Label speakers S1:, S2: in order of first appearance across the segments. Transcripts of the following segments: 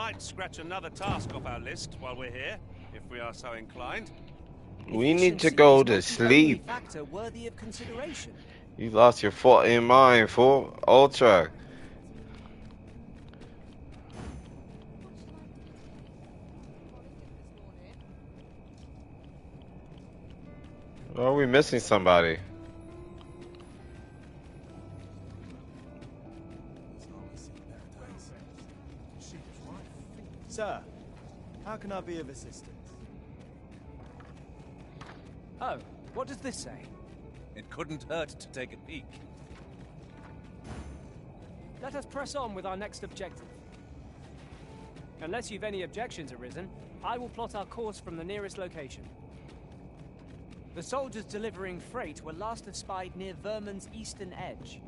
S1: might scratch another task off our list while we're here, if we are so inclined.
S2: We need to go to sleep.
S3: Factor worthy of consideration.
S2: You lost your fucking mind, fool. Ultra. Or are we missing somebody?
S4: Sir, how can I be of assistance?
S3: Oh, what does this say?
S1: It couldn't hurt to take a peek.
S3: Let us press on with our next objective. Unless you've any objections arisen, I will plot our course from the nearest location. The soldiers delivering freight were last espied near Vermin's eastern edge.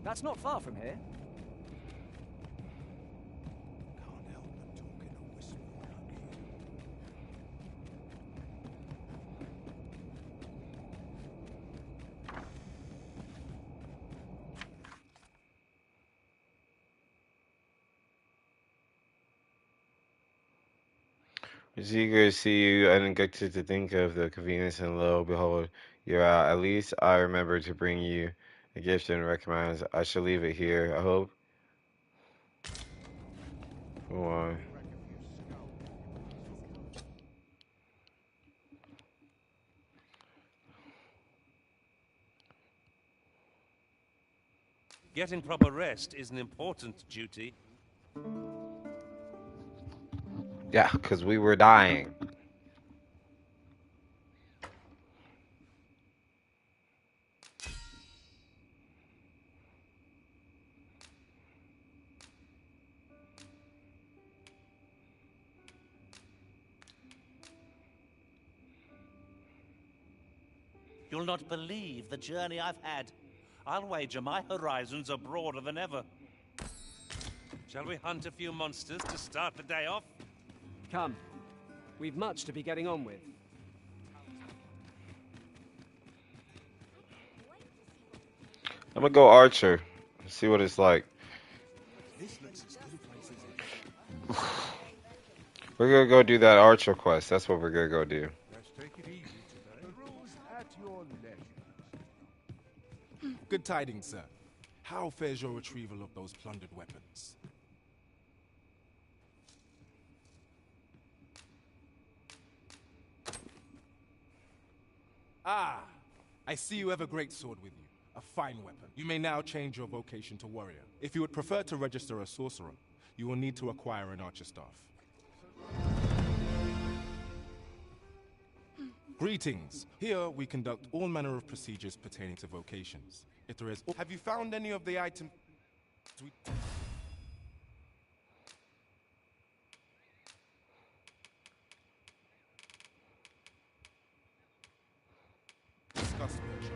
S3: That's not far from here.
S2: It's eager to see you and get to think of the convenience, and lo, behold, you're out. At least I remember to bring you a gift and recognize. I shall leave it here, I hope. Go on.
S1: Getting proper rest is an important duty.
S2: Yeah, because we were dying.
S1: You'll not believe the journey I've had. I'll wager my horizons are broader than ever. Shall we hunt a few monsters to start the day off?
S3: Come. We've much to be getting on with.
S2: I'm gonna go Archer. See what it's like. We're gonna go do that Archer quest. That's what we're gonna go do.
S5: Good tidings, sir. How fares your retrieval of those plundered weapons? Ah, I see you have a great sword with you. A fine weapon. You may now change your vocation to warrior. If you would prefer to register a sorcerer, you will need to acquire an archer staff. Greetings. Here we conduct all manner of procedures pertaining to vocations. If there is, have you found any of the items? Discuss workshop.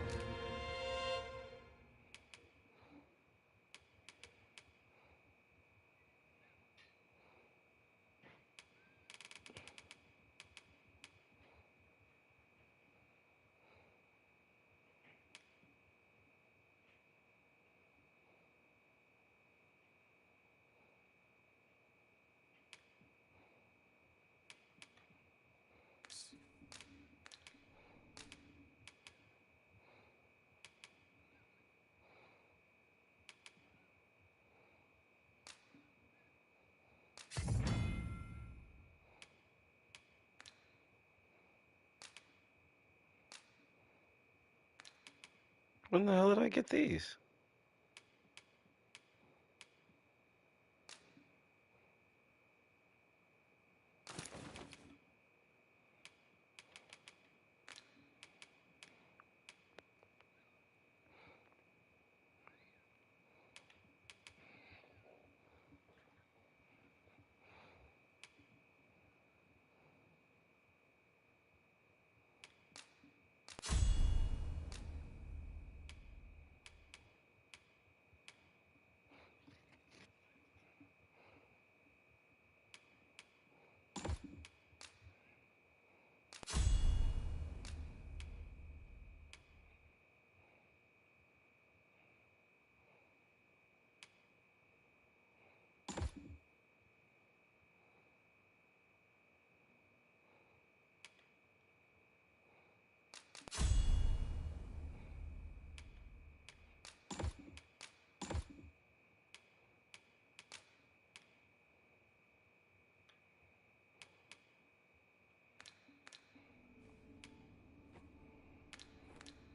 S2: When the hell did I get these?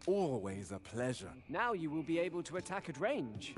S5: Always a pleasure.
S3: Now you will be able to attack at range.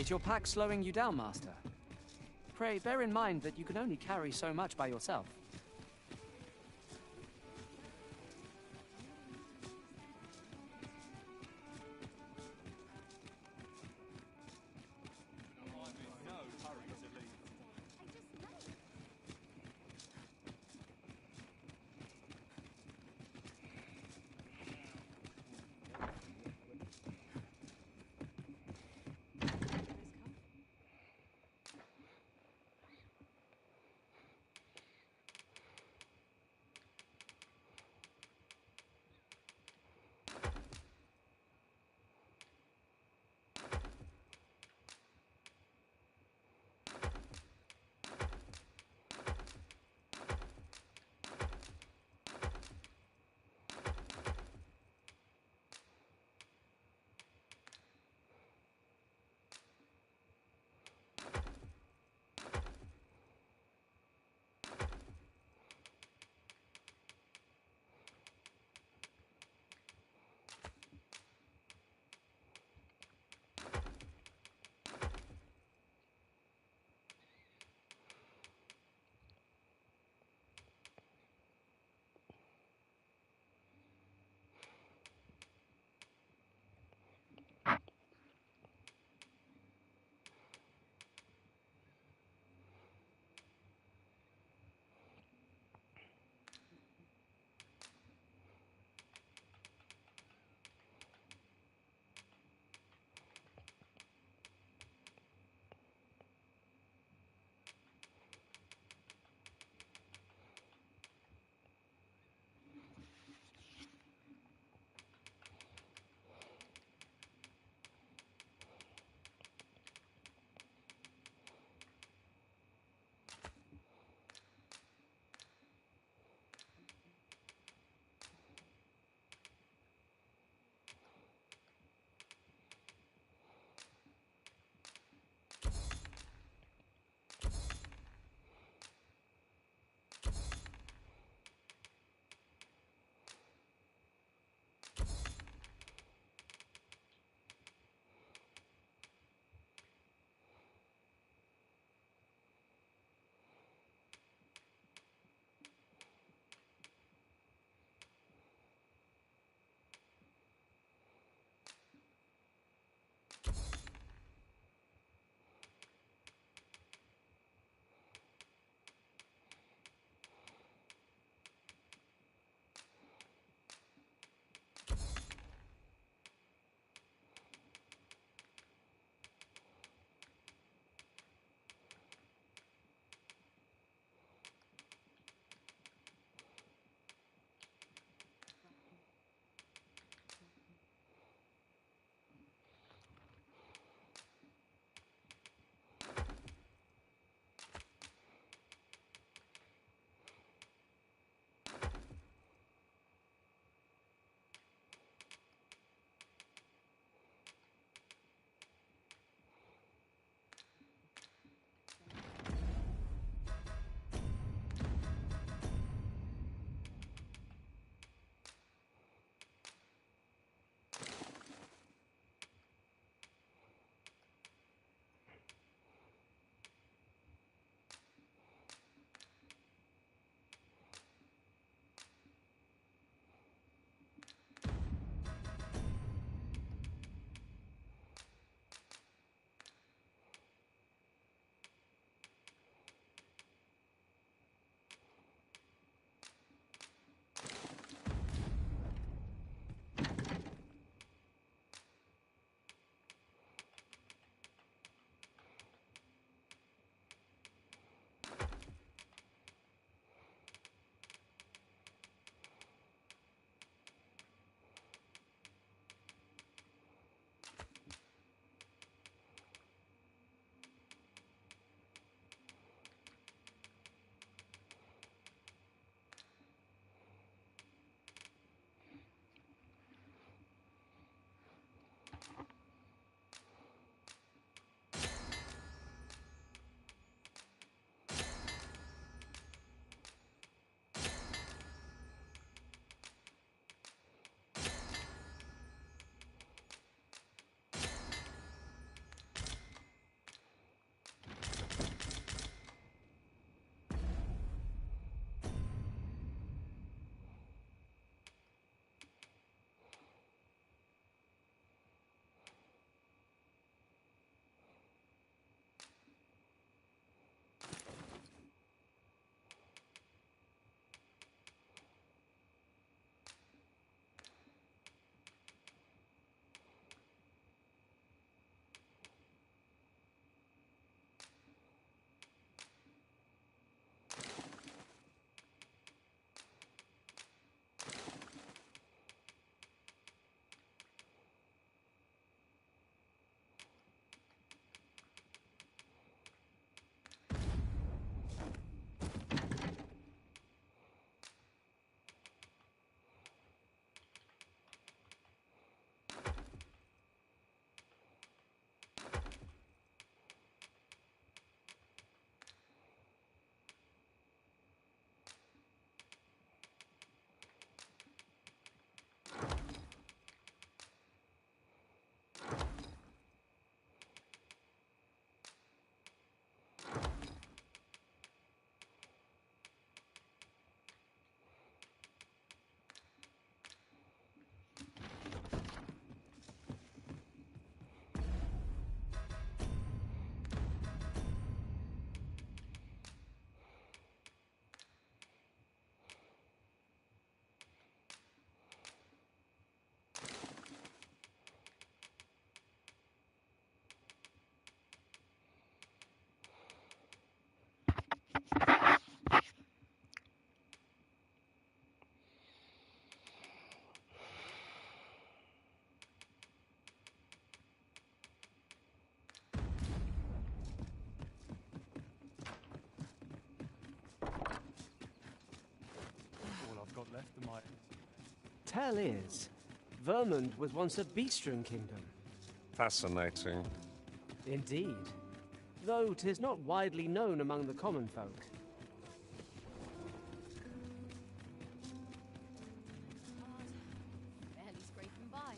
S3: Is your pack slowing you down, Master? Pray, bear in mind that you can only carry so much by yourself.
S4: left of my...
S3: Tell is, Vermund was once a beastren kingdom.
S1: Fascinating.
S3: Indeed. Though 'tis not widely known among the common folk.
S6: Barely scraping by.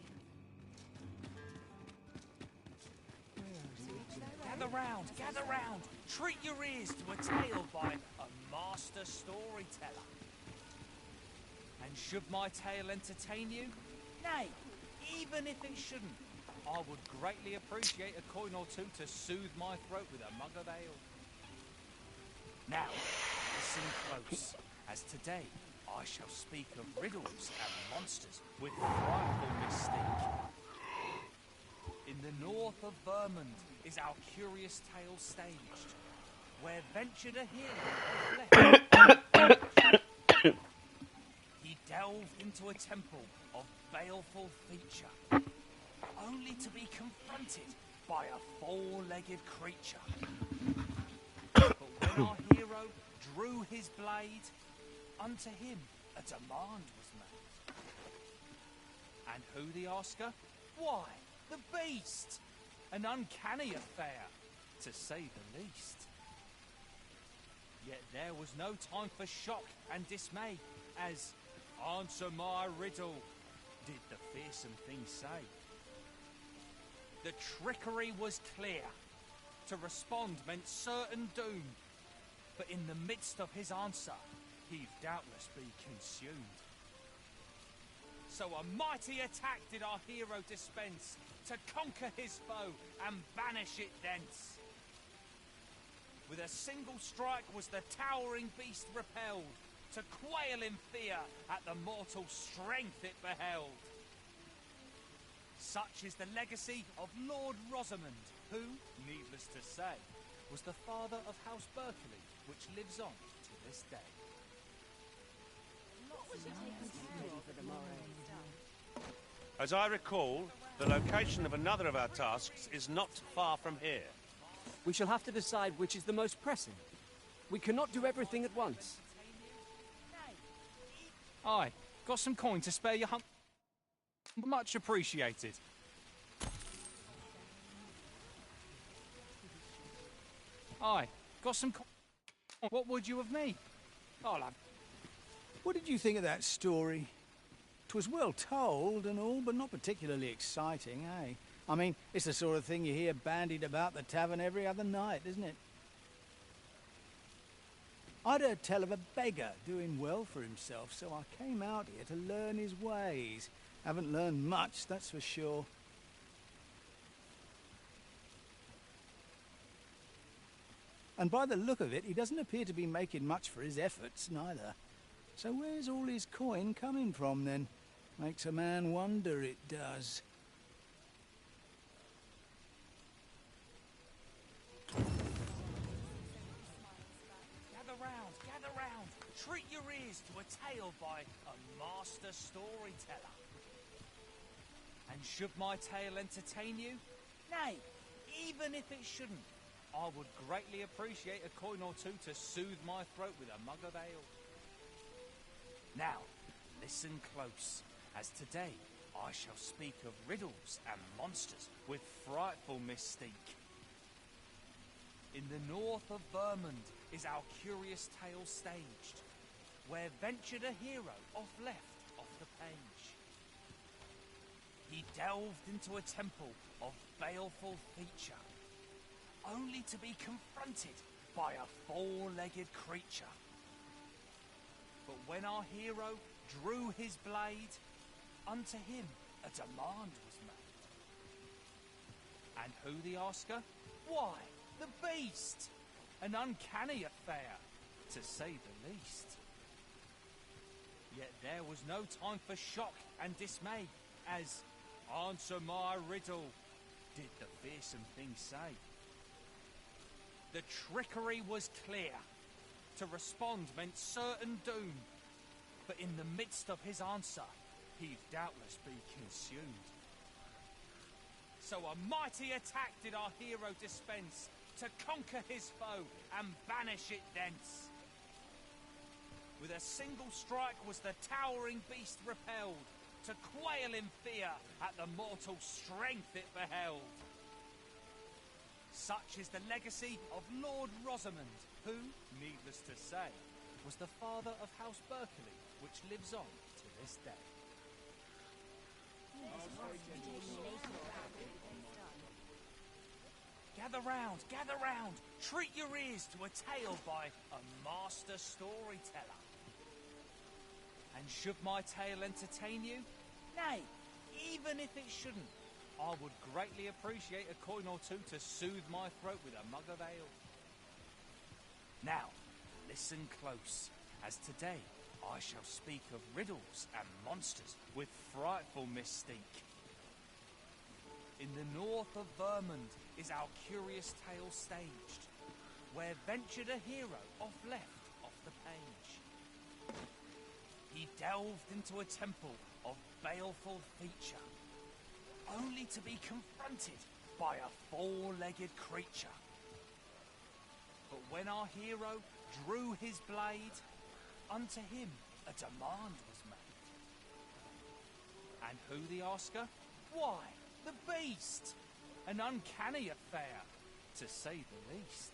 S7: Gather round! Treat your ears to a tale by a master storyteller. And should my tale entertain you? Nay, even if it shouldn't, I would greatly appreciate a coin or two to soothe my throat with a mug of ale. Now, listen close, as today I shall speak of riddles and monsters with frightful mystique. In the north of Vermund is our curious tale staged, where ventured a hero of legend. He delved into a temple of baleful feature, only to be confronted by a four-legged creature. But when our hero drew his blade, unto him a demand was made. And who the asker? Why, the beast! An uncanny affair, to say the least. Yet there was no time for shock and dismay, as answer my riddle, did the fearsome thing say. The trickery was clear. To respond meant certain doom. But in the midst of his answer, he'd doubtless be consumed. So a mighty attack did our hero dispense, to conquer his foe and banish it thence. With a single strike was the towering beast repelled, to quail in fear at the mortal strength it beheld. Such is the legacy of Lord Rosamond, who, needless to say, was the father of House Berkeley, which lives on to this day.
S1: As I recall, the location of another of our tasks is not far from here.
S3: We shall have to decide which is the most pressing. We cannot do everything at once.
S7: Aye, got some coin to spare your hump. Much appreciated. Aye, got some coin. What would you of me? I'll have...
S8: What did you think of that story? 'Twas well told and all, but not particularly exciting, eh? I mean, it's the sort of thing you hear bandied about the tavern every other night, isn't it? I'd heard tell of a beggar doing well for himself, so I came out here to learn his ways. Haven't learned much, that's for sure. And by the look of it, he doesn't appear to be making much for his efforts, neither. So where's all his coin coming from, then? Makes a man wonder, it does.
S7: Gather round. Treat your ears to a tale by a master storyteller. And should my tale entertain you? Nay, even if it shouldn't, I would greatly appreciate a coin or two to soothe my throat with a mug of ale. Now, listen close, as today I shall speak of riddles and monsters with frightful mystique. In the north of Vermund is our curious tale staged, where ventured a hero off the page. He delved into a temple of baleful feature, only to be confronted by a four-legged creature. But when our hero drew his blade, unto him a demand was made. And who the asker? Why, the beast! An uncanny affair, to say the least. Yet there was no time for shock and dismay, as answer my riddle, did the fearsome thing say. The trickery was clear. To respond meant certain doom. But in the midst of his answer, he'd doubtless be consumed. So a mighty attack did our hero dispense, to conquer his foe and banish it thence. With a single strike was the towering beast repelled, to quail in fear at the mortal strength it beheld. Such is the legacy of Lord Rosamond, who, needless to say, was the father of House Berkeley, which lives on to this day. Gather round, treat your ears to a tale by a master storyteller. And should my tale entertain you? Nay, even if it shouldn't, I would greatly appreciate a coin or two to soothe my throat with a mug of ale. Now, listen close, as today I shall speak of riddles and monsters with frightful mystique. In the north of Vermund is our curious tale staged, where ventured a hero off the page. He delved into a temple of baleful feature, only to be confronted by a four-legged creature. But when our hero drew his blade, unto him a demand was made. And who the asker? Why, the beast! An uncanny affair, to say the least.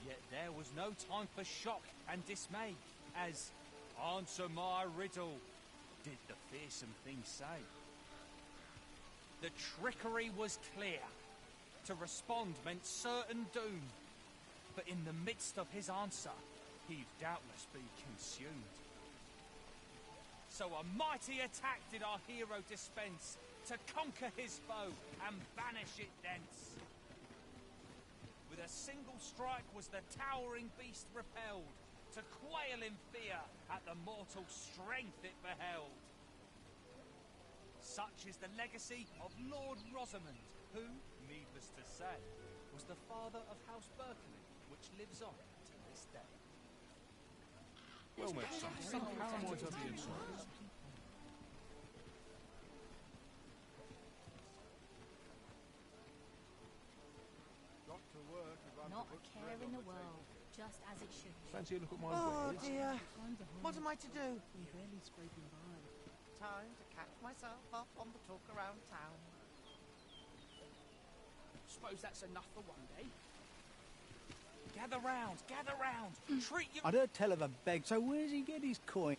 S7: Yet there was no time for shock and dismay, as, "Answer my riddle," did the fearsome thing say. The trickery was clear. To respond meant certain doom. But in the midst of his answer, he'd doubtless be consumed. So a mighty attack did our hero dispense, to conquer his foe and banish it thence. With a single strike was the towering beast repelled, to quail in fear at the mortal strength it beheld. Such is the legacy of Lord Rosamond, who, needless to say, was the father of House Berkeley, which lives on to this day.
S5: Well met, son. How might I be inside? Got to work if I'm
S6: Not
S5: to
S6: a
S5: put
S6: care
S5: bread
S6: in
S5: on
S6: the
S5: table.
S6: world, just as it should be.
S5: Fancy a look at my
S9: Oh
S5: wares?
S9: dear, what am I to do?
S6: We're barely scraping by.
S9: Time to catch myself up on the talk around town.
S3: Suppose that's enough for one day.
S7: Gather round, treat your...
S8: I'd heard tell of a beg, so where does he get his coin?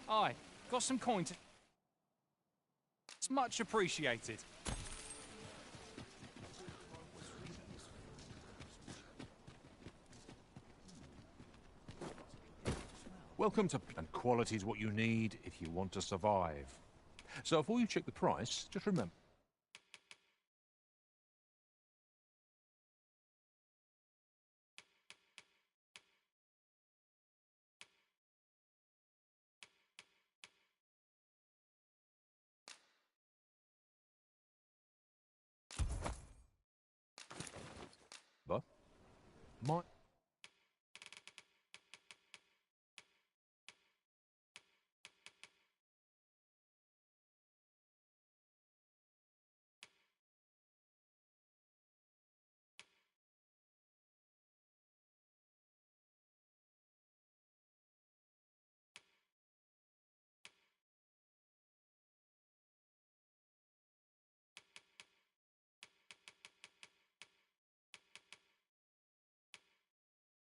S3: Aye, got some coin to... It's much appreciated.
S10: Welcome to... And quality is what you need if you want to survive. So before you check the price, just remember... But... My...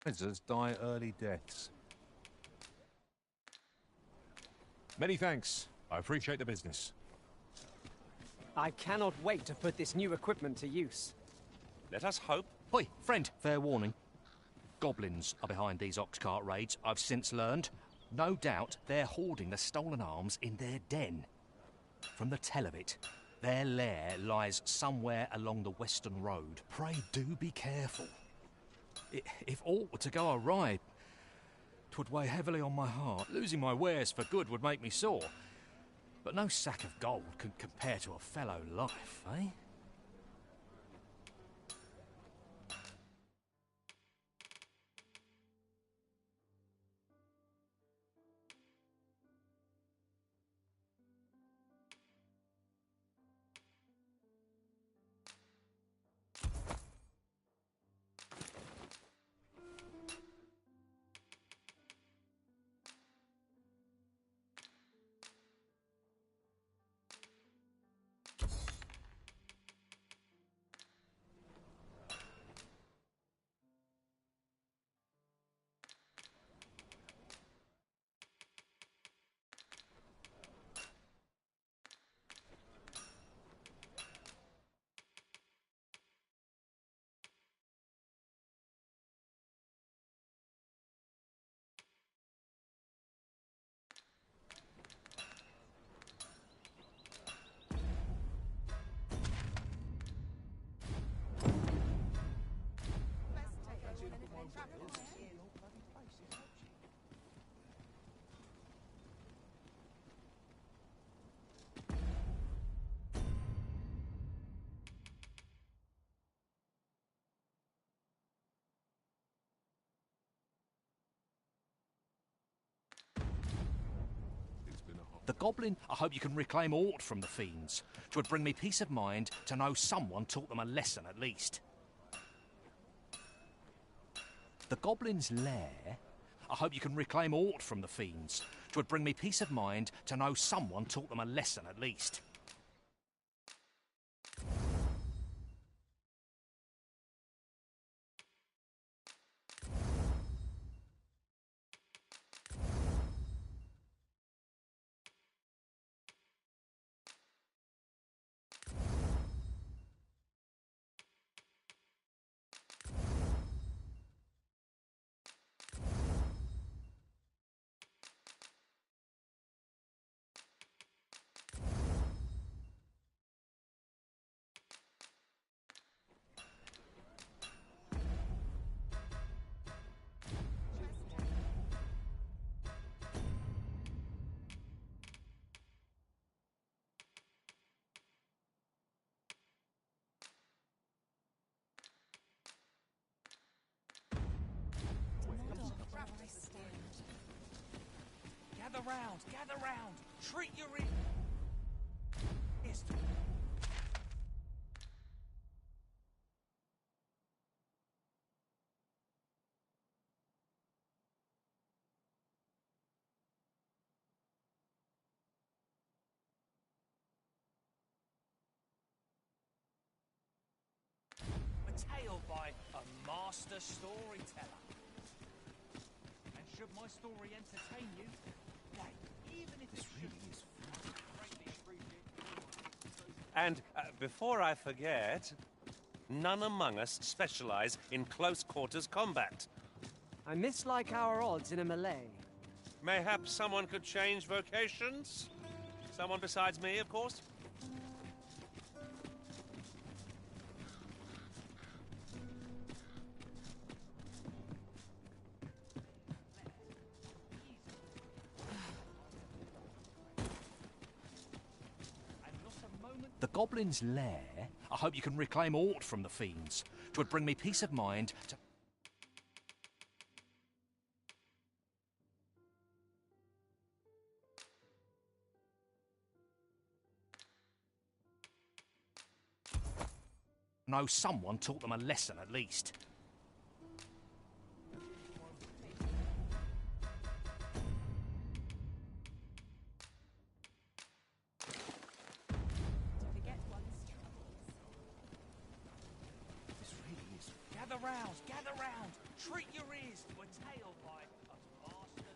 S10: Prisoners die early deaths. Many thanks. I appreciate the business.
S3: I cannot wait to put this new equipment to use.
S1: Let us hope.
S11: Oi, friend, fair warning. Goblins are behind these ox cart raids, I've since learned. No doubt they're hoarding the stolen arms in their den. From the tell of it, their lair lies somewhere along the western road. Pray do be careful. If aught were to go awry, 'twould weigh heavily on my heart. Losing my wares for good would make me sore. But no sack of gold can compare to a fellow life, eh? The goblin, I hope you can reclaim aught from the fiends. 'Twould bring me peace of mind to know someone taught them a lesson at least. The goblin's lair, I hope you can reclaim aught from the fiends. 'Twould bring me peace of mind to know someone taught them a lesson at least.
S7: Gather round! Treat your ears! A tale by a master storyteller. And should my story entertain you, nay, even if this really is
S1: And before I forget, none among us specialize in close quarters combat.
S3: I mislike our odds in a melee.
S1: Mayhaps someone could change vocations? Someone besides me, of course?
S11: The goblin's lair, I hope you can reclaim aught from the fiends. 'Twould bring me peace of mind to... know someone taught them a lesson at least.
S7: Gather round! Treat your ears to a tale by a master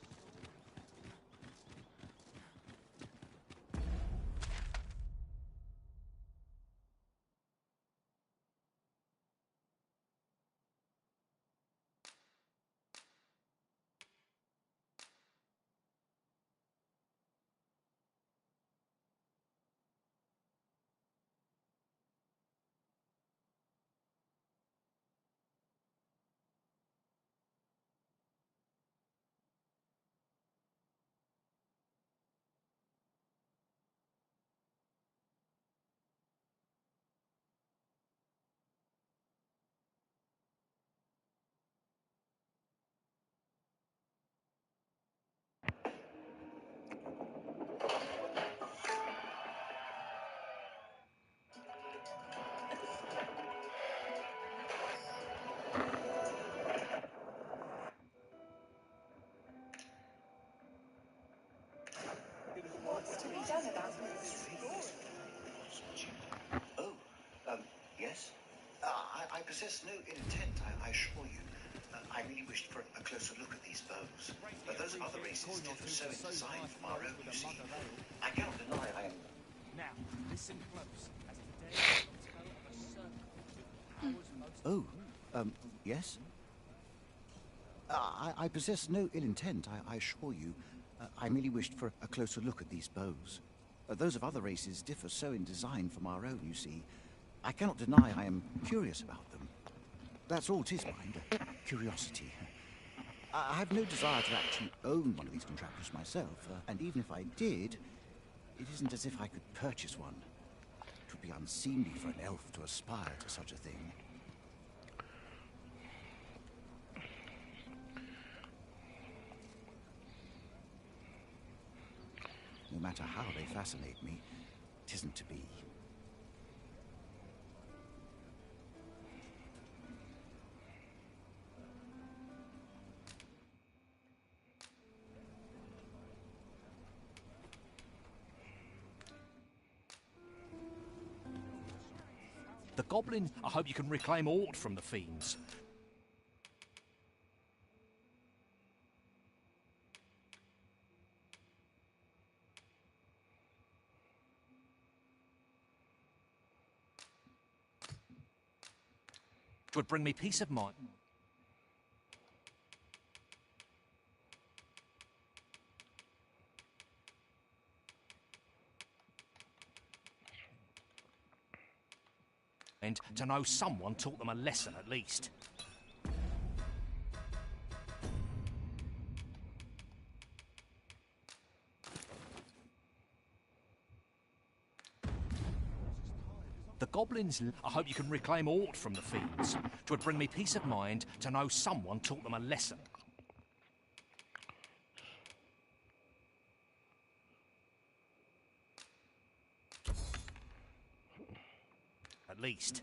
S12: What's to be done about this?
S13: Oh, yes? I possess no ill intent, I assure you. I merely wished for a closer look at these bows. Those of other races differ so in design from our own, you see. I cannot deny I am...
S7: Now, listen close, as today will tell of a certain
S13: Oh, yes? I possess no ill intent, I assure you. I merely wished for a closer look at these bows. Those of other races differ so in design from our own, you see. I cannot deny I am curious about them. That's all 'tis, mind, curiosity. I have no desire to actually own one of these contraptions myself, and even if I did, it isn't as if I could purchase one. It would be unseemly for an elf to aspire to such a thing. matter how they fascinate me, it isn't to be.
S11: The goblin, I hope you can reclaim aught from the fiends. It would bring me peace of mind. And to know someone taught them a lesson at least. The goblins, I hope you can reclaim aught from the fiends. It would bring me peace of mind to know someone taught them a lesson. At least.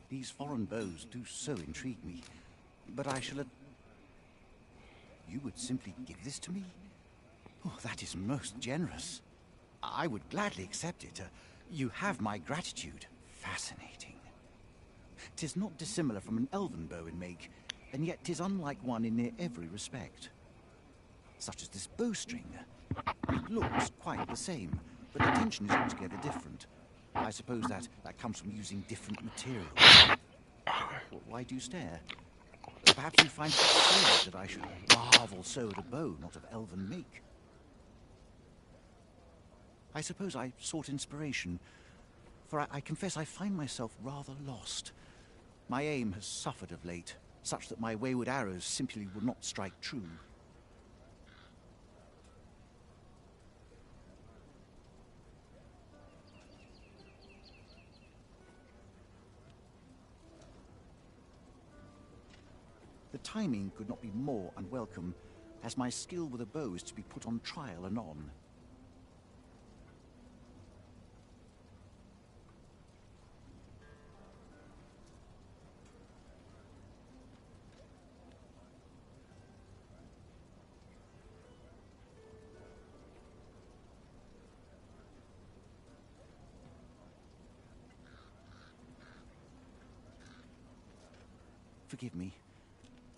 S13: These foreign bows do so intrigue me, but I shall... You would simply give this to me? Oh, that is most generous. I would gladly accept it. You have my gratitude. Fascinating. 'Tis not dissimilar from an elven bow in make, and yet 'tis unlike one in near every respect. Such as this bowstring. It looks quite the same, but the tension is altogether different. I suppose that comes from using different materials. Why do you stare? Perhaps you find it strange that I should marvel so at a bow not of elven make. I suppose I sought inspiration, for I confess I find myself rather lost. My aim has suffered of late, such that my wayward arrows simply would not strike true. The timing could not be more unwelcome, as my skill with a bow is to be put on trial anon. Forgive me.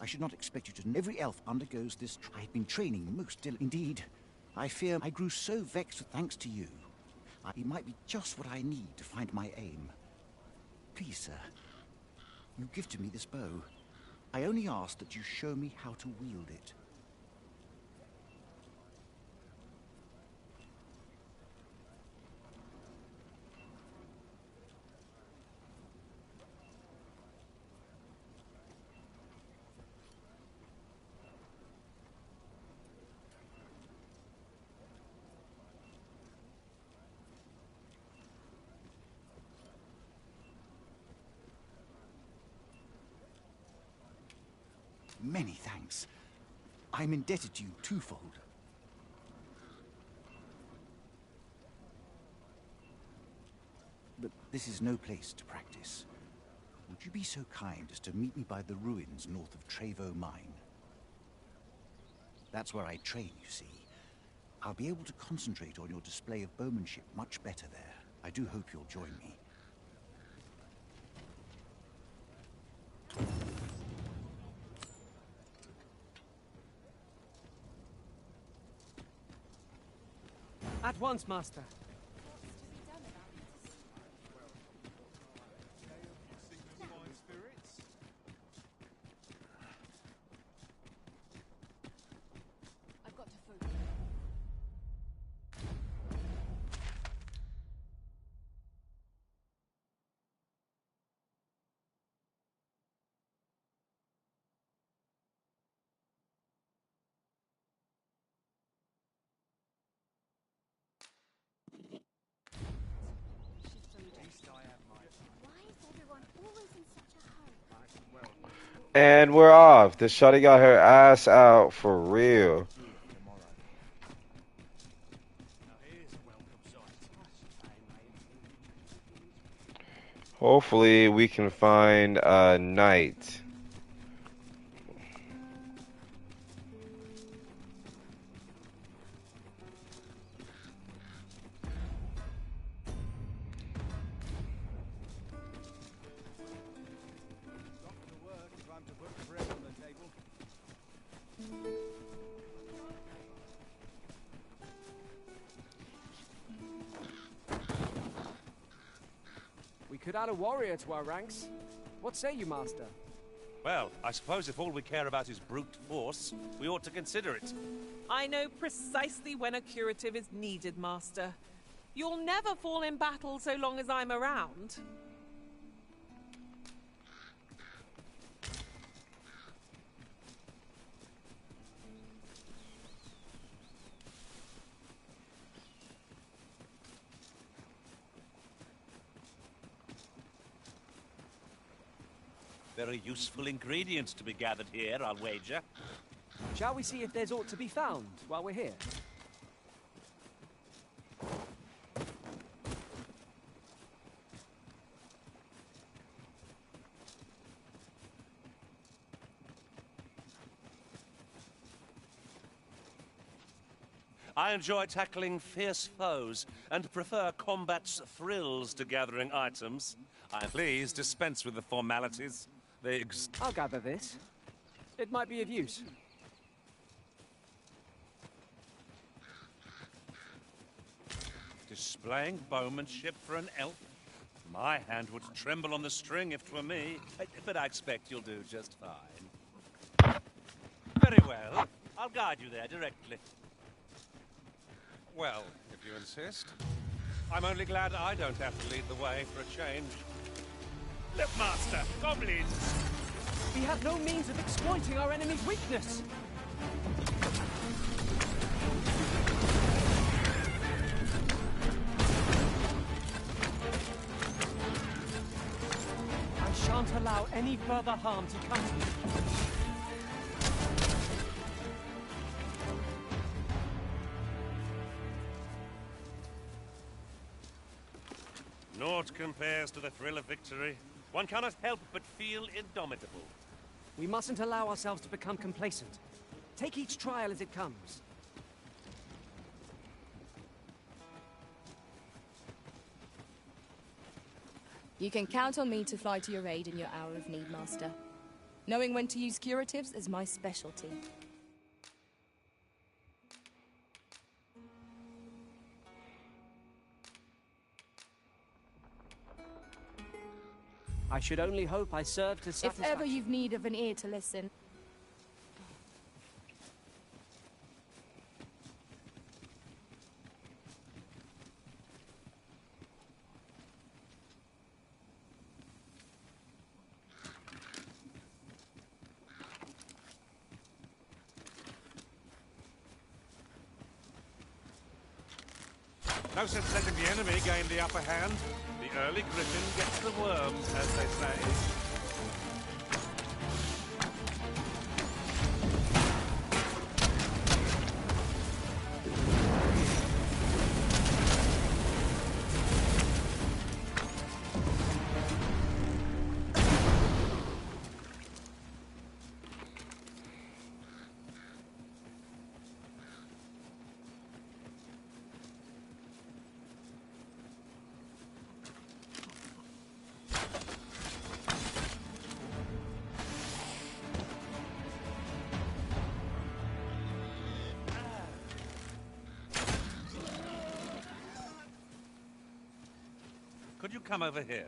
S13: I should not expect you to... Every elf undergoes this... I've been training most Indeed, I fear I grew so vexed thanks to you. It might be just what I need to find my aim. Please, sir, you give to me this bow. I only ask that you show me how to wield it. Many thanks. I'm indebted to you twofold. But this is no place to practice. Would you be so kind as to meet me by the ruins north of Trevo Mine? That's where I train, you see. I'll be able to concentrate on your display of bowmanship much better there. I do hope you'll join me.
S3: At once, Master.
S6: I've got to food.
S2: And we're off. The shawty got her ass out for real. Hopefully we can find a knight.
S3: We could add a warrior to our ranks. What say you, Master?
S1: Well, I suppose if all we care about is brute force, we ought to consider it.
S14: I know precisely when a curative is needed, Master. You'll never fall in battle so long as I'm around.
S1: Very useful ingredients to be gathered here, I'll wager.
S3: Shall we see if there's aught to be found while we're here?
S1: I enjoy tackling fierce foes and prefer combat's thrills to gathering items. Please dispense with the formalities.
S3: I'll gather this. It might be of use.
S1: Displaying bowmanship for an elf? My hand would tremble on the string if 'twere me, but I expect you'll do just fine. Very well. I'll guide you there directly. Well, if you insist. I'm only glad I don't have to lead the way for a change. Look, Master, goblins!
S3: We have no means of exploiting our enemy's weakness. I shan't allow any further harm to come to you.
S1: Naught compares to the thrill of victory. One cannot help but feel indomitable.
S3: We mustn't allow ourselves to become complacent. Take each trial as it comes.
S15: You can count on me to fly to your aid in your hour of need, Master. Knowing when to use curatives is my specialty.
S3: I should only hope I serve to satisfy...
S15: If ever you've need of an ear to listen...
S1: No sense letting the enemy gain the upper hand. The early griffin gets the worms, as they say. Could you come over here?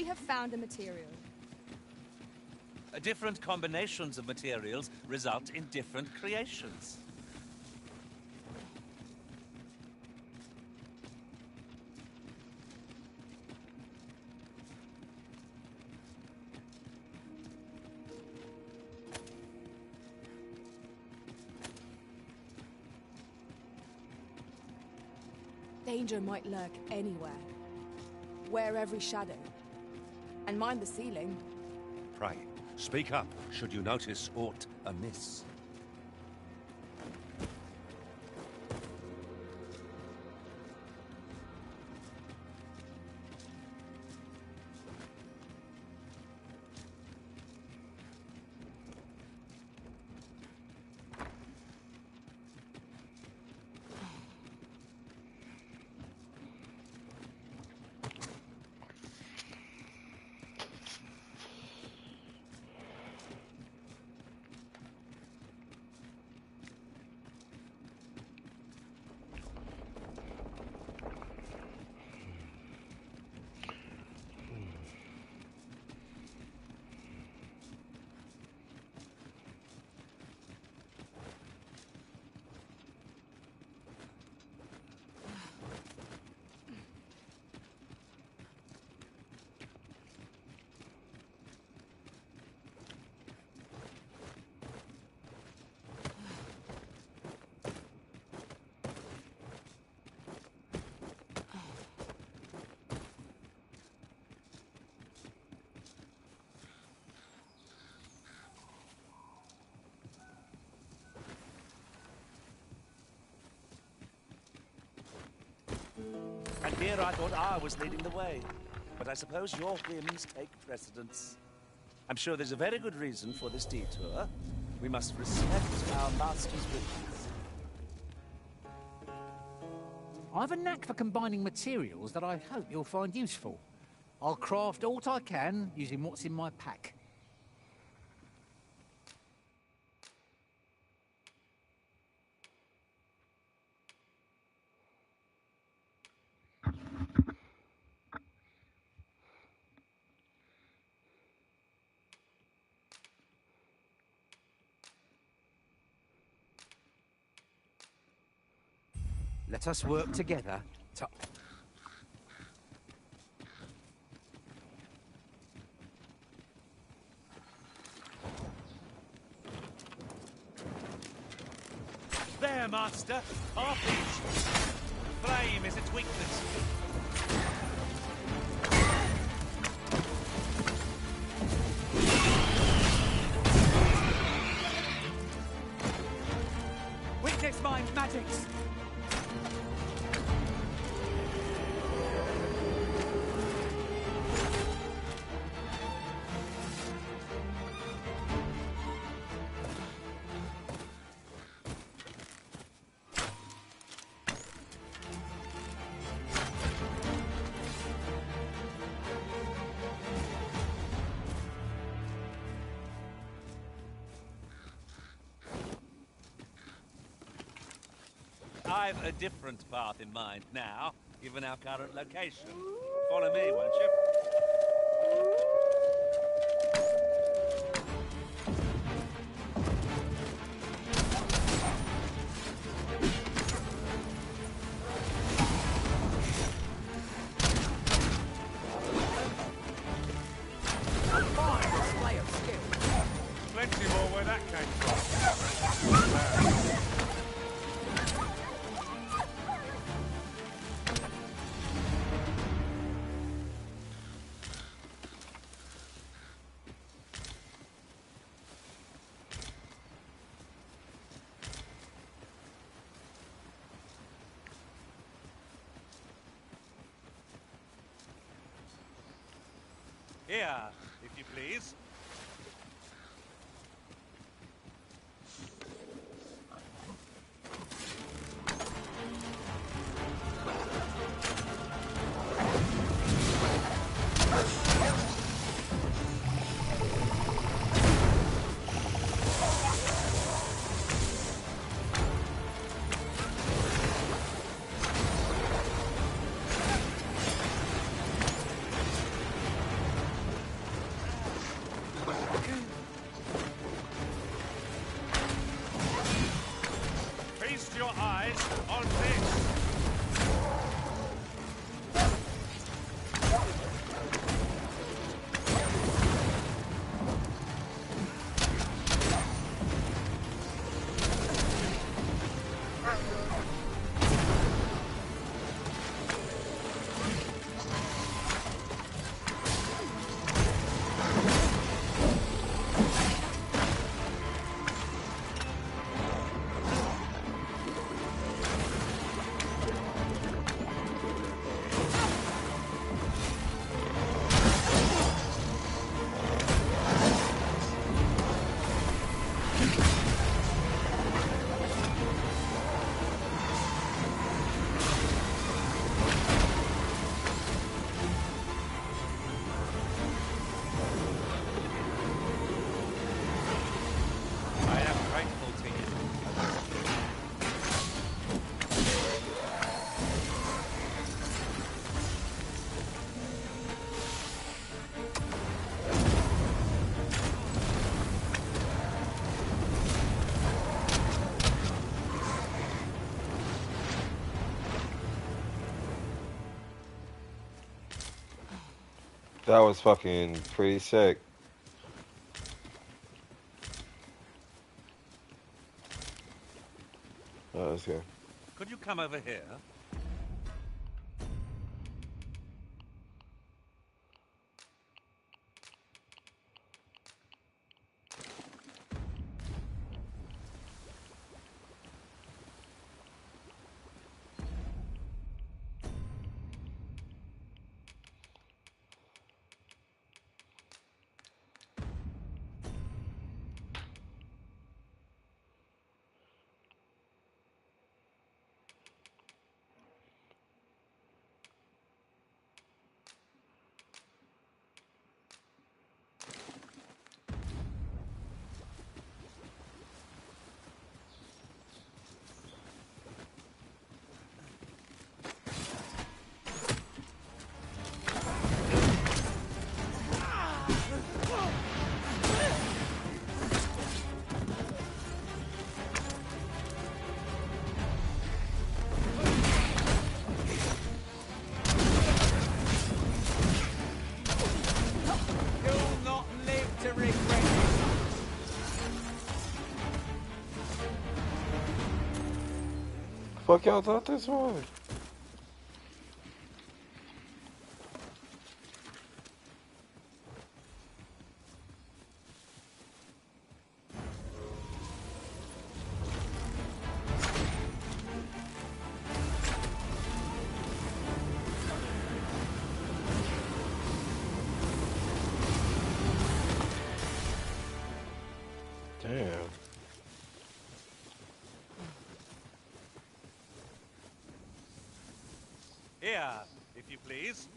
S15: We have found a material.
S1: Different combinations of materials result in different creations.
S15: Danger might lurk anywhere. Wear every shadow. And mind the ceiling.
S1: Pray, speak up should you notice aught amiss. And here I thought I was leading the way. But I suppose your whims take precedence. I'm sure there's a very good reason for this detour. We must respect our master's wishes.
S16: I've a knack for combining materials that I hope you'll find useful. I'll craft aught I can using what's in my pack. Let us work together to...
S1: There, Master! Half inch! Flame is its weakness.
S16: Witness my magics!
S1: I've a different path in mind now, given our current location. Follow me, won't you? Plenty more where that came from. Here, if you please. this, on this.
S2: That was fucking pretty sick. Oh, let's go.
S1: Could you come over here?
S2: Fuck y'all thought this was? Damn.
S1: Here, if you please.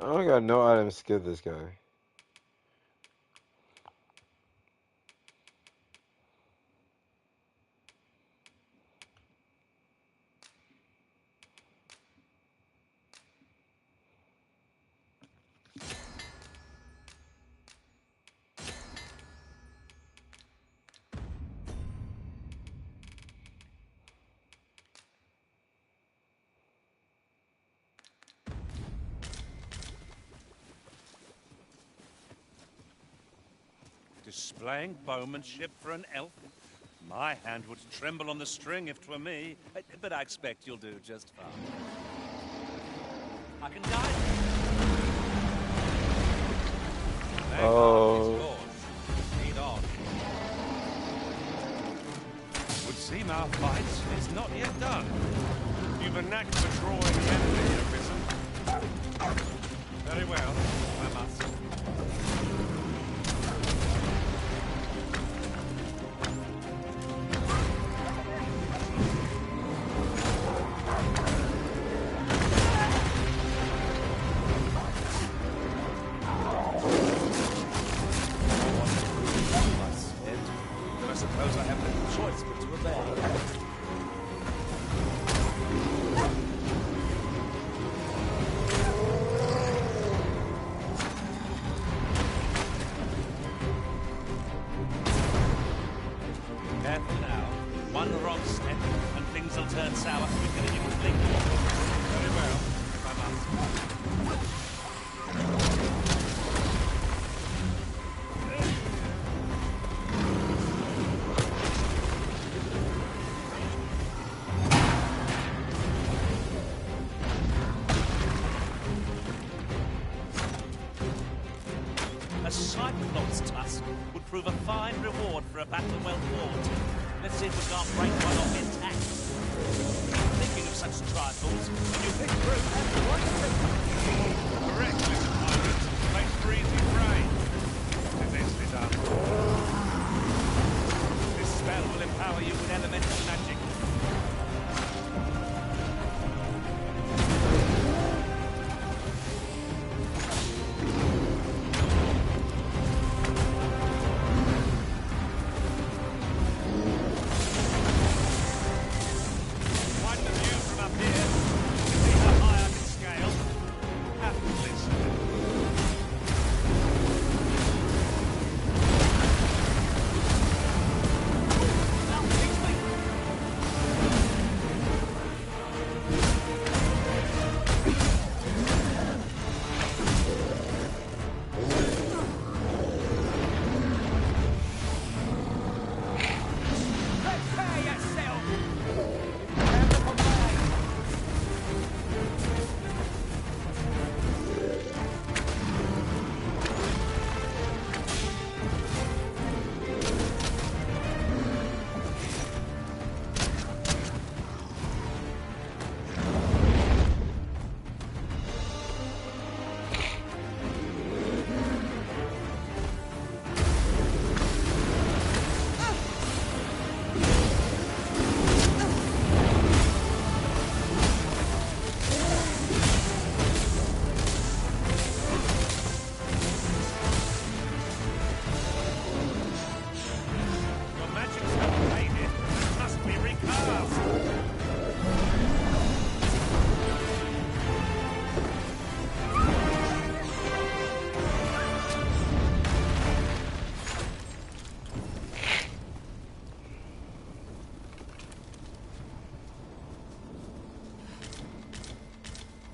S2: I don't got no items to give this guy.
S1: Displaying bowmanship for an elf? My hand would tremble on the string if 'twere me, but I expect you'll do just fine. I can guide you.
S2: Oh.
S1: Lead on. Would seem our fight is not yet done. You've a knack for drawing the enemy, Arisen. Very well, I must. Lord's tusk would prove a fine reward for a battle well fought. Let's see if we can't break one off intact. Thinking of such trifles, when you pick through, that's the right thing. Correct, Mr. Pilot. Make freezing rain. Nicely done. This spell will empower you with elemental magic.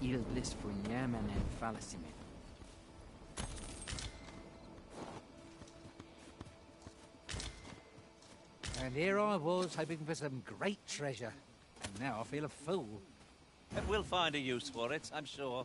S17: Il blissfulniam and fallacimen.
S16: And here I was, hoping for some great treasure. And now I feel a fool.
S1: But we'll find a use for it, I'm sure.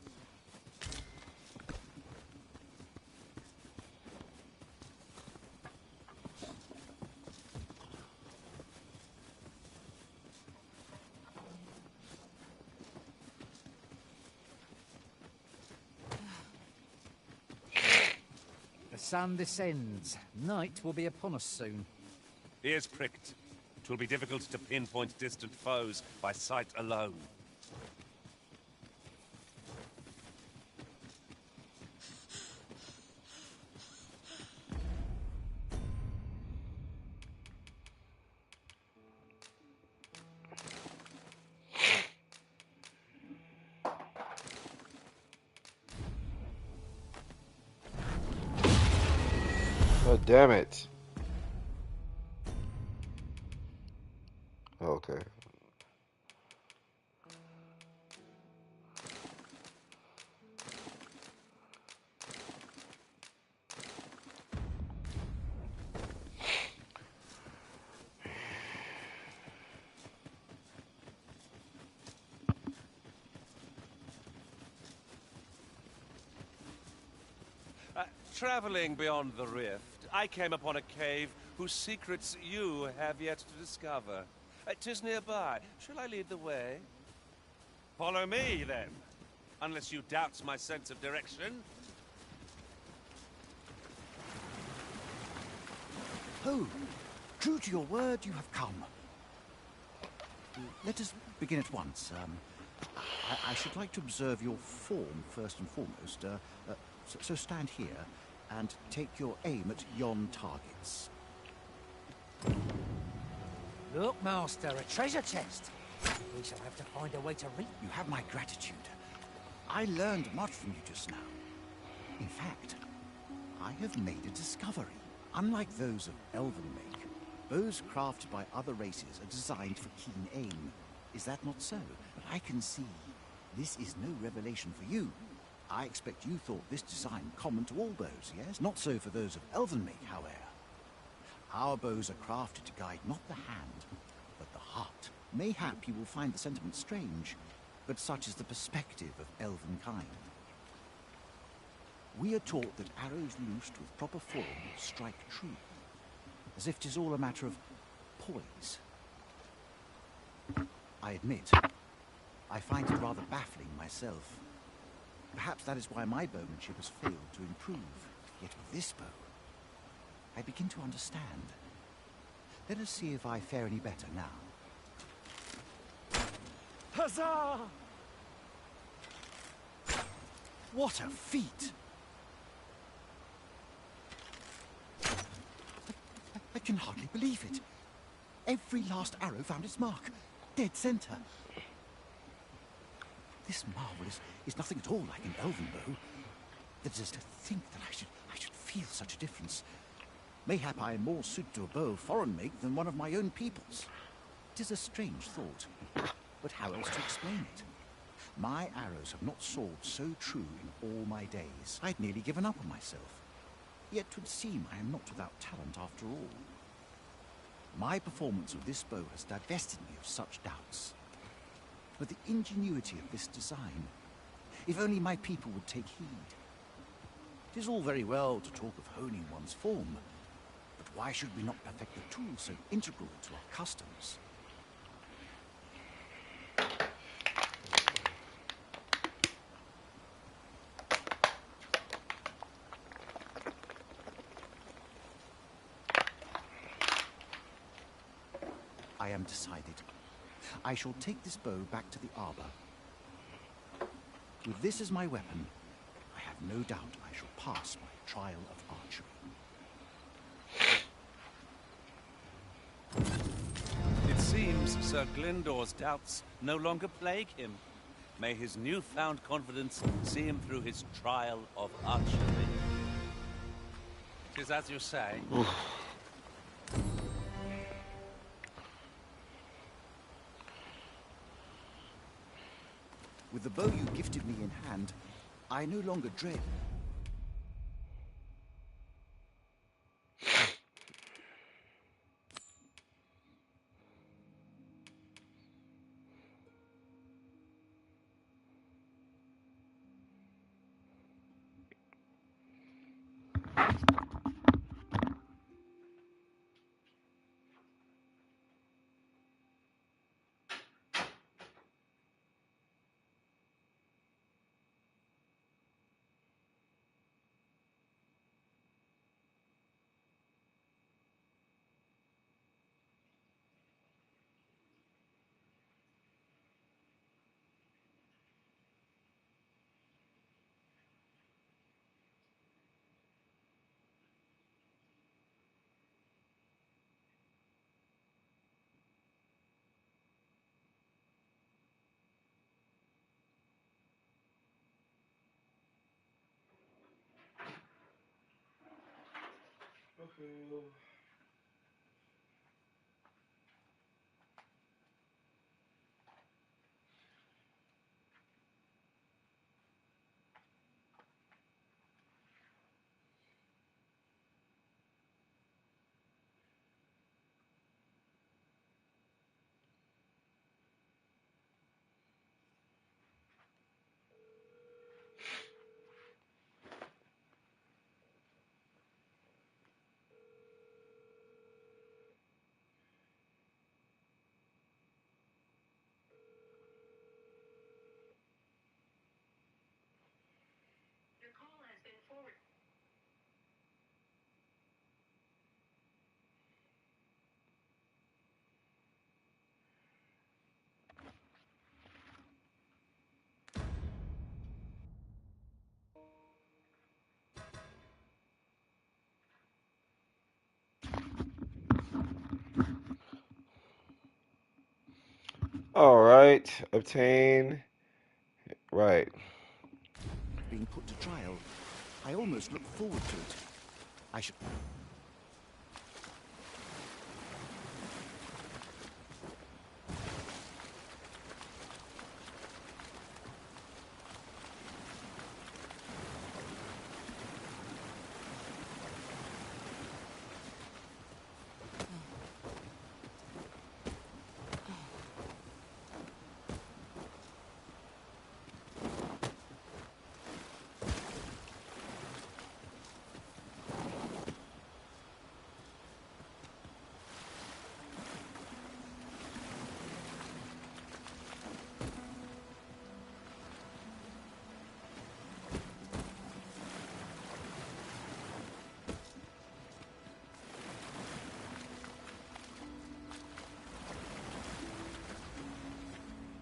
S16: The sun descends. Night will be upon us soon.
S1: Ears pricked. 'Twill be difficult to pinpoint distant foes by sight alone.
S2: Oh, damn it. Okay.
S1: Traveling beyond the rift, I came upon a cave whose secrets you have yet to discover. 'Tis nearby. Shall I lead the way? Follow me, then. Unless you doubt my sense of direction.
S13: Oh, true to your word, you have come. Let us begin at once. I should like to observe your form first and foremost. So stand here and take your aim at yon targets.
S16: Look, Master, a treasure chest. We shall have to find a way to reach.
S13: You have my gratitude. I learned much from you just now. In fact, I have made a discovery. Unlike those of elven make, bows crafted by other races are designed for keen aim. Is that not so? But I can see this is no revelation for you. I expect you thought this design common to all bows, yes? Not so for those of elven make, however. Our bows are crafted to guide not the hand, but the heart. Mayhap you will find the sentiment strange, but such is the perspective of elven kind. We are taught that arrows loosed with proper form strike true, as if 'tis all a matter of poise. I admit, I find it rather baffling myself. Perhaps that is why my bowmanship has failed to improve. Yet with this bow, I begin to understand. Let us see if I fare any better now.
S8: Huzzah!
S13: What a feat! I can hardly believe it. Every last arrow found its mark. Dead center. This marvel is nothing at all like an elven bow. That is to think that I should feel such a difference. Mayhap I am more suited to a bow of foreign make than one of my own people's. It is a strange thought, but how else to explain it? My arrows have not soared so true in all my days. I'd nearly given up on myself. Yet 'twould seem I am not without talent after all. My performance of this bow has divested me of such doubts. But the ingenuity of this design, if only my people would take heed. It is all very well to talk of honing one's form, but why should we not perfect the tool so integral to our customs? I am decided. I shall take this bow back to the arbor. With this as my weapon, I have no doubt I shall pass my trial of archery.
S1: It seems Sir Glyndor's doubts no longer plague him. May his newfound confidence see him through his trial of archery. 'Tis as you say.
S13: With the bow you gifted me in hand, I no longer dread.
S2: All right, obtain. Right.
S13: Being put to trial, I almost look forward to it. I should...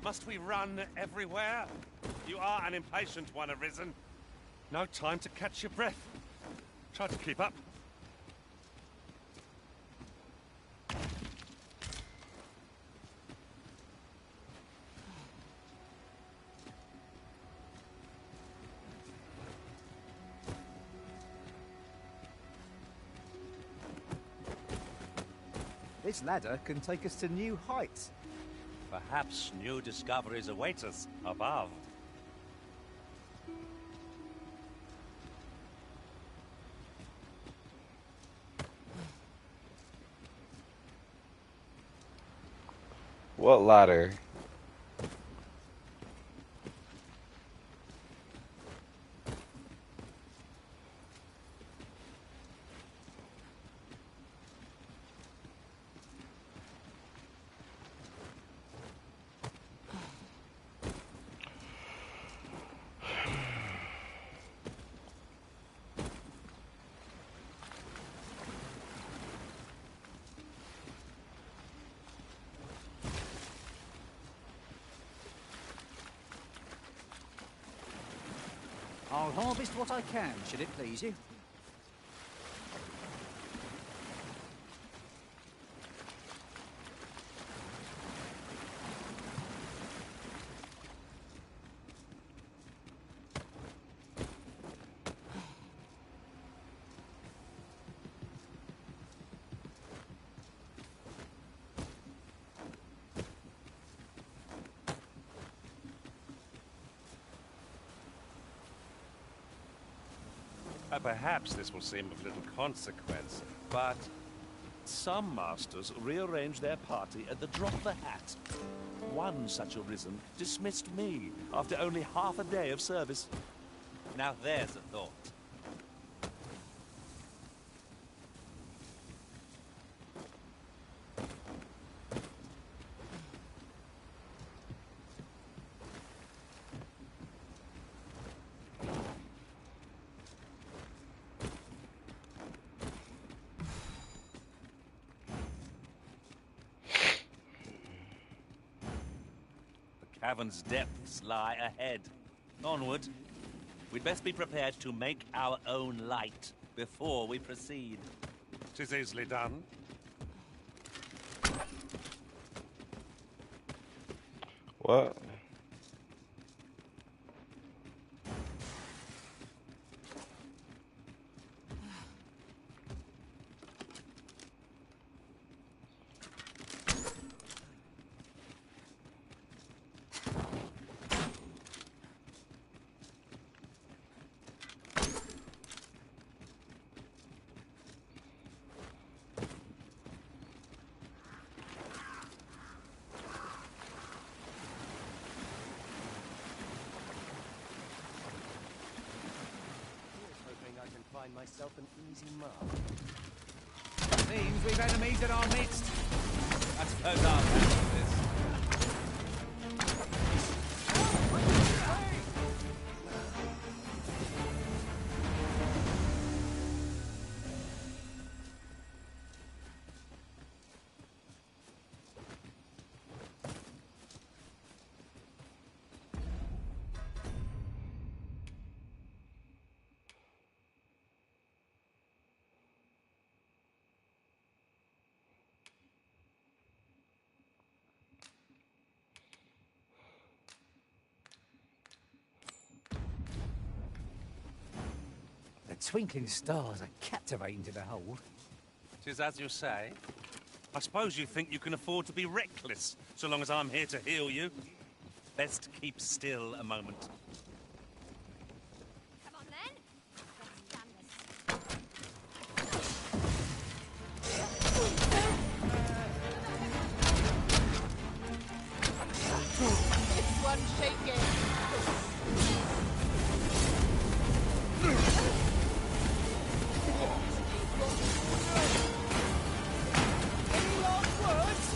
S1: Must we run everywhere? You are an impatient one, Arisen. No time to catch your breath. Try to keep up.
S3: This ladder can take us to new heights.
S1: Perhaps new discoveries await us above.
S2: What ladder?
S16: I'll harvest what I can, should it please you.
S1: Perhaps this will seem of little consequence, but some masters rearrange their party at the drop of a hat. One such Arisen dismissed me after only half a day of service. Now there's a thought. Cavern's depths lie ahead. Onward. We'd best be prepared to make our own light before we proceed. 'Tis easily done.
S2: What?
S3: Myself an easy mark.
S16: Seems we've enemies in our midst.
S1: I suppose I'll handle this.
S16: The twinkling stars are captivating to behold.
S1: 'Tis as you say. I suppose you think you can afford to be reckless, so long as I'm here to heal you. Best keep still a moment.
S6: Come on then. Let's stand this.
S9: This one's shaking.
S6: Any last words?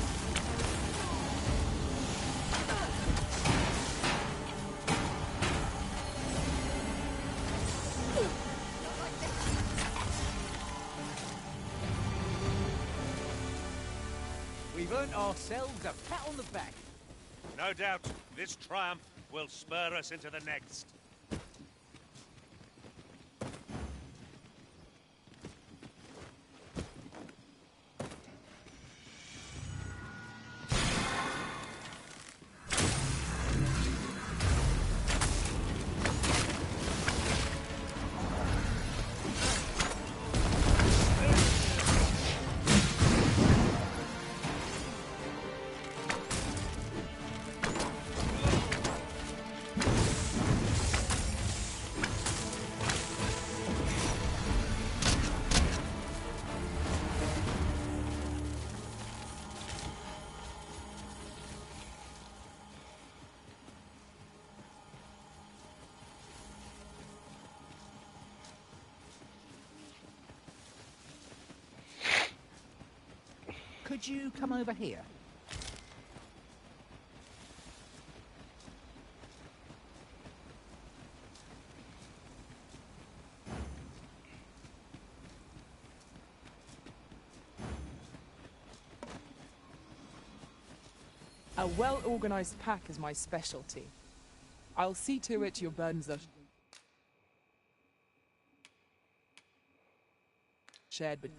S16: We've earned ourselves a pat on the back.
S1: No doubt. This triumph will spur us into the next.
S16: Could you come over here?
S18: A well-organized pack is my specialty. I'll see to it your burdens are shared, but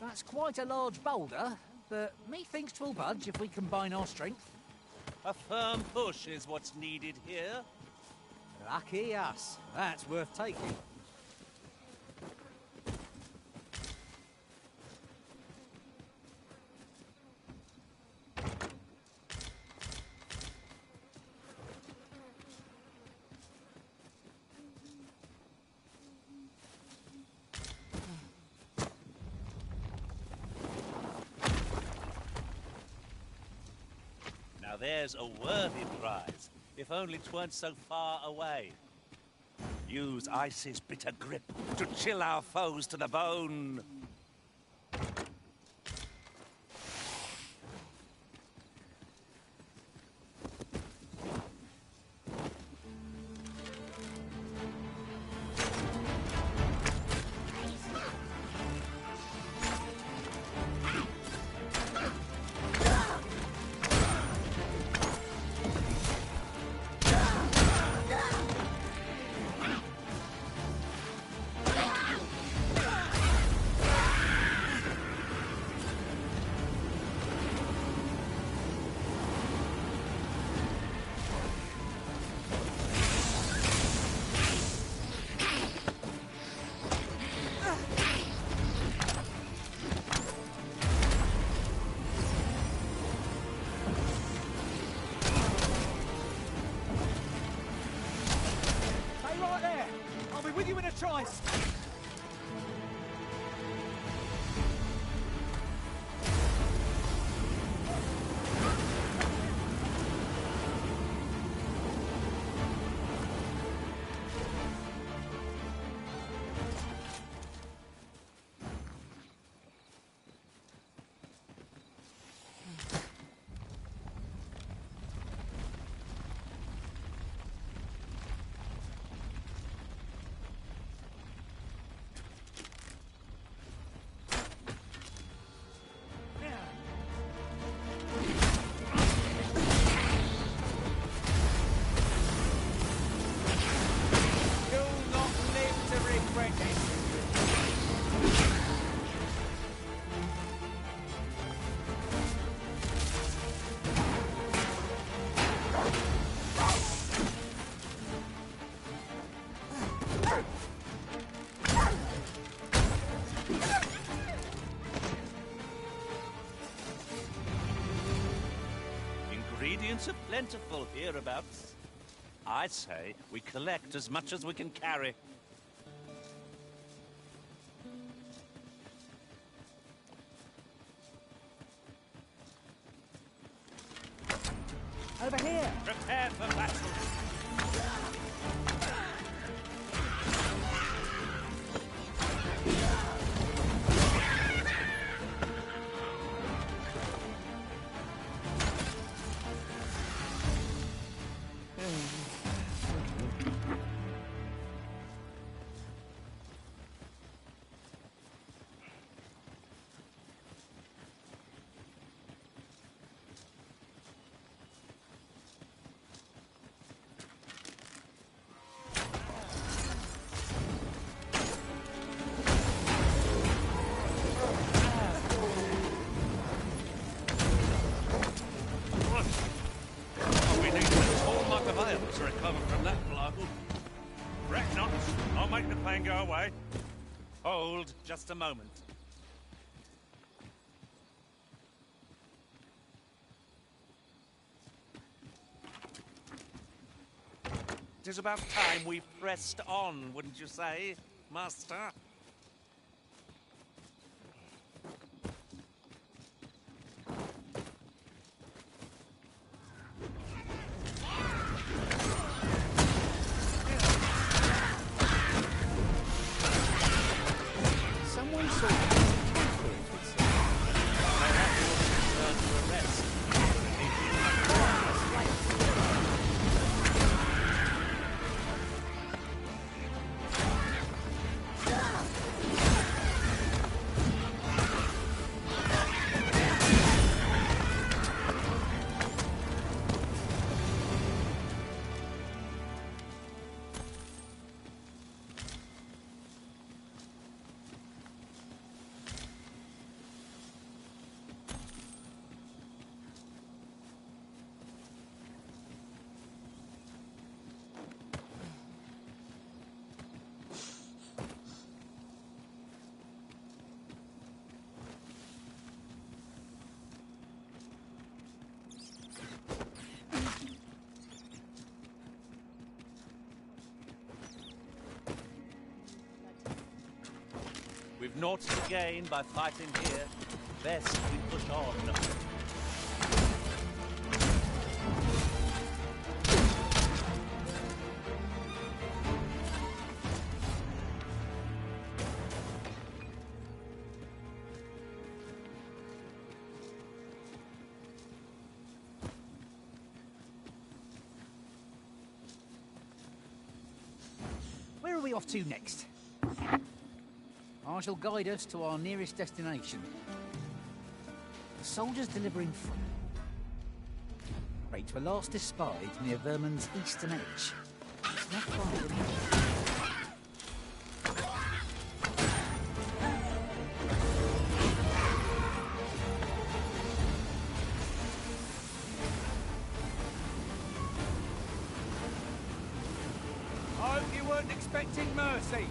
S16: That's quite a large boulder, but methinks 'twill budge if we combine our strength.
S1: A firm push is what's needed here.
S16: Lucky us. That's worth taking.
S1: Now there's a worthy prize, if only 'tweren't so far away. Use Ice's bitter grip to chill our foes to the bone.
S16: With you in a trice!
S1: Ingredients are plentiful hereabouts. I say we collect as much as we can carry.
S16: Over here!
S1: Prepare for battle! To recover from that blow. Wreck not. I'll make the pain go away. Hold just a moment. It is about time we pressed on, wouldn't you say, Master? We've naught to gain by fighting here. Best we push on.
S16: Where are we off to next? I shall guide us to our nearest destination. The soldiers delivering freight. Freights were last espied near Vermin's eastern edge. It's not far from here.
S3: I hope you weren't expecting mercy.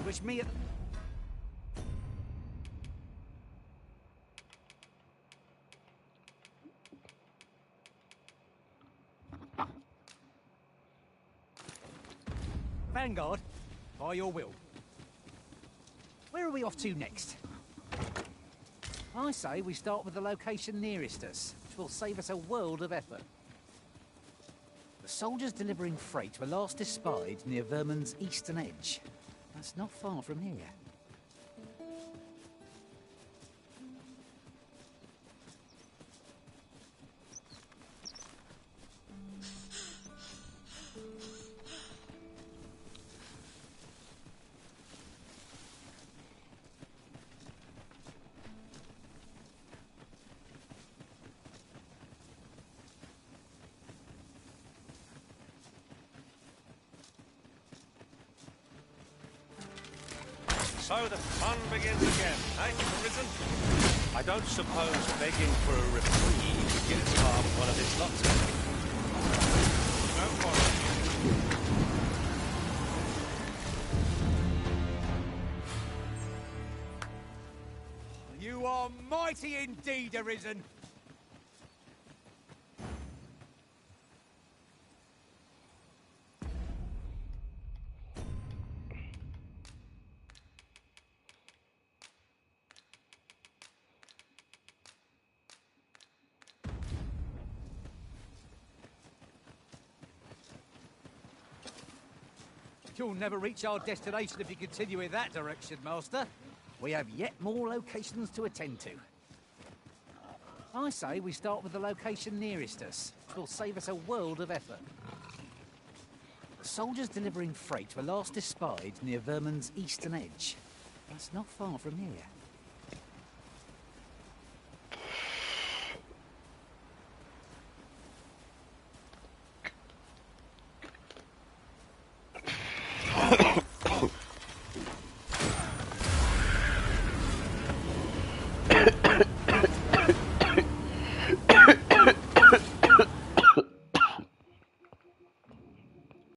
S16: Wish me a... Vanguard, by your will. Where are we off to next? I say we start with the location nearest us, which will save us a world of effort. The soldiers delivering freight were last espied near Vermin's eastern edge. That's not far from here.
S1: So the fun begins again, eh, Risen? I don't suppose begging for a reprieve gets far with one of this lot. Don't worry.
S16: You are mighty indeed, Arisen. You'll never reach our destination if you continue in that direction, Master. We have yet more locations to attend to. I say we start with the location nearest us, which will save us a world of effort. The soldiers delivering freight were last espied near Vermin's eastern edge. That's not far from here.